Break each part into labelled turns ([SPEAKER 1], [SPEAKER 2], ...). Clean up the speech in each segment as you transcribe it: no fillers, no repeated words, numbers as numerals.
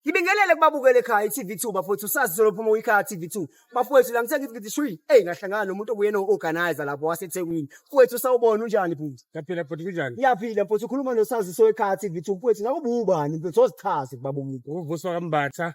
[SPEAKER 1] Ngibingelele kubabukele ekhaya i-TV2 bafowethu sazi solophuma uyikhaya TV2. Bafowethu la ngithe ngithi shwi, ngahlangana nomuntu obuye no-organizer lapho waseThekwini. Mfowethu sawubona unjani mfowethu?
[SPEAKER 2] Yaphila futhi kunjani?
[SPEAKER 1] Ngiyaphila mfowethu ukhuluma nosaziso wekhaya TV2 mfowethu nakuba ubani mfowethu osichaze kubabukeli.
[SPEAKER 2] Uvuswa kaMbatha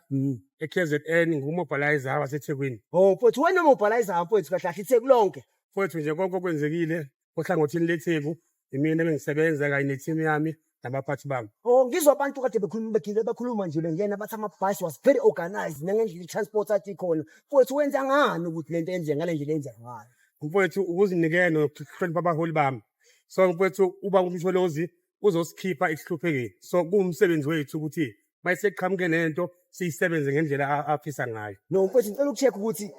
[SPEAKER 2] e-KZN ngumobilizer waseThekwini.
[SPEAKER 1] Oh mfowethu wena mobilizer mfowethu kahle kahle iTheku lonke.
[SPEAKER 2] Mfowethu nje konke okwenzekile ohlangothini leTheku imina engisebenza kanye ne-team yami nabaphathi bami.
[SPEAKER 1] Oh ngizwa abantu kade bekhuluma nje bengena bathi amabhasi was very organized nangendlela i-transport athi khona. Mfowethu wenza ngani ukuthi lento yenze ngale ndlela yenza ngayo?
[SPEAKER 2] Mfowethu ukuzinikela nokuhlonipha abaholi bami. So mfowethu uba umsholozi uzosikhipha esihluphekeni. So kuwumsebenzi wethu ukuthi mayiseqhamuke lento siyisebenze ngendlela afisa ngayo.
[SPEAKER 1] No mfowethu ngicela ukucheck ukuthi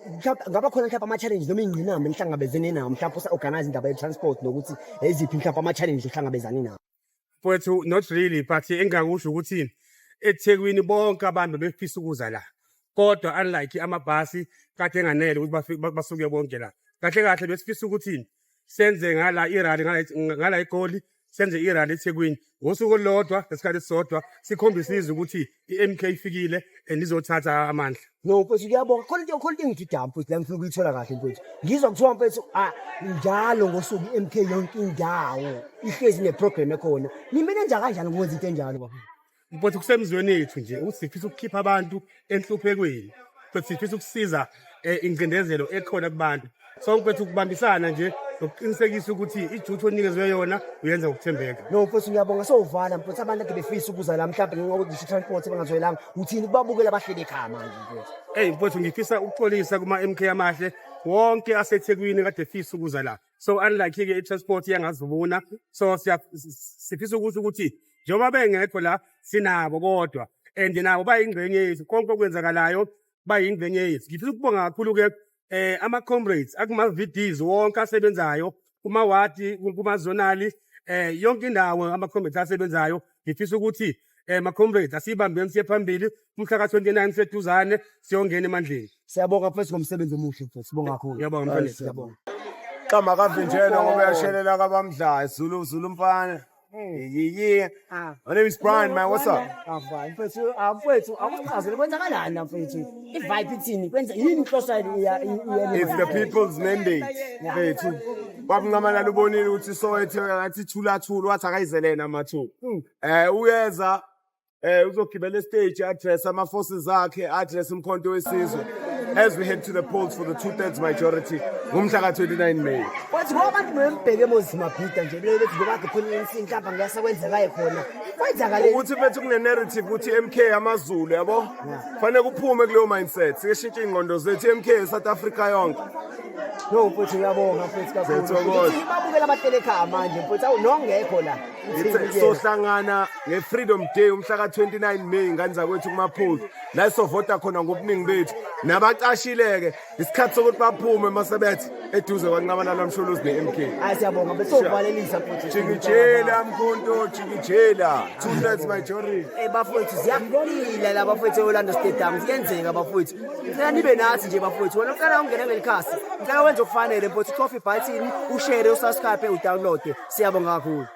[SPEAKER 1] ngaba khona mhlawumbe ama-challenge noma ingqinamba nihlangabezene nawo mhlawumbe usa-organize indaba ye-transport nokuthi eziphi mhlawumbe ama-challenge ohlangabezane nawo.
[SPEAKER 2] Mfowethu not really but engakusho ukuthi eThekwini bonke abantu befisa ukuza la. Kodwa unlike amabhasi kade enganele ukuthi basuke bonke la. Kahle kahle besifisa ukuthi senze ngala irally ngala igoli senze irally eThekwini ngosuku olodwa lesikhathi sodwa sikhombisa izwe ukuthi iMK ifikile nizothatha amandla.
[SPEAKER 1] No mfowethu ngiyabonga khona into engidida mfowethu la ngifuna ukuyithola kahle mfowethu. Ngizwa kuthiwa mfowethu njalo ngosuku iMK yonke indawo ihlezi neprogram ekhona. Nimele nje kanjani ukwenza into enjalo bafowethu?
[SPEAKER 2] Mfowethu kusemzweni ethu nje ukuthi sifisa ukukhipha abantu enhluphekweni. Futhi sifisa ukusiza ingcindezelo ekhona kubantu. So mfowethu ukubambisana nje ukuqinisekisa ukuthi ijuthu onikezwe yona uyenza ukuthembeka.
[SPEAKER 1] No mfowethu ngiyabonga sovala mfowethu abantu akade befisa ukuza la mhlawumbe ngenxa yokuthi i-transport bengazoyelanga uthini kubabukela abahleli ekhaya manje mfowethu.
[SPEAKER 2] Mfowethu ngifisa ukuxolisa kuma-MK amahle wonke aseThekwini kade efisa ukuza la. So unlike-ke i-transport yangazibuna so sifisa ukuthi njengoba bengekho la sinabo kodwa and nabo bayingxenye yethu konke okwenzakalayo bayingxenye yethu. Ngifisa ukubonga kakhulu-ke ama-comrades akuma-VDs wonke asebenzayo kuma-wadi kuma-zonali yonke indawo ama-comrades asebenzayo. Ngifisa ukuthi ma-comrades asibambeni siye phambili umhla ka-29 seduzane siyongena emandleni.
[SPEAKER 1] Siyabonga mfowethu ngomsebenzi omuhle mfowethu sibonga kakhulu.
[SPEAKER 2] Ngiyabonga mfowethu.
[SPEAKER 1] Siyabonga.
[SPEAKER 3] Qama kavinjena ngoba uyashelela kabamdla Zulu mfana. Yeah. My name is Brian, man. What's up?
[SPEAKER 1] Mfowethu akuchazele kwenzakalani la mfowethu? I-vibe ithini? Kwenza yini inhloso
[SPEAKER 3] It's the people's mandate. Mfethu. Babungamalala ubonile ukuthi Soweto ngathi thulathula wathi akayizelena amathuba. Uyeza uzogibela estage address ama-forces akhe address umkhonto wesizwe as we head to the polls for the 2/3 majority ngomhla ka-29 May.
[SPEAKER 1] Wathi ngoba abantu bembheke emozimabhida nje lethi ngoba kade khona insini mhlawumbe ngiyasekwenzekayo khona kwenzakale
[SPEAKER 3] ukuthi mfethu kune-narrative ukuthi MK amaZulu yabo kufanele kuphume kuleyo mindset sikeshintshe iy'ngqondo zethu MK South Africa yonke.
[SPEAKER 1] No mfowethu ngiyabonga mfowethu kakhulu. Babukela abahleli ekhaya manje mfowethu nongekho la.
[SPEAKER 3] Sohlangana nge-Freedom Day umhla ka-29 May ingane zakwethu kuma-polls la sovota khona ngobuningi bethu nabacashile-ke isikhathi sokuthi baphume masebethi eduze kwanqamalala msholozi ne-MK.
[SPEAKER 1] Siyabonga besovalelisa mfowethu.
[SPEAKER 3] Jikijela mkhonto jikijela 2/3 majority.
[SPEAKER 1] Bafowethu ziyaphila la bafowethu eOrlando Stadium ziyenzeka bafowethu. Ngicela nibe nathi nje bafowethu wena uqala ungena ngelikhasi ngicela wenze okufanele mfowethu coffee button ushare usubscribe udownload siyabonga kakhulu.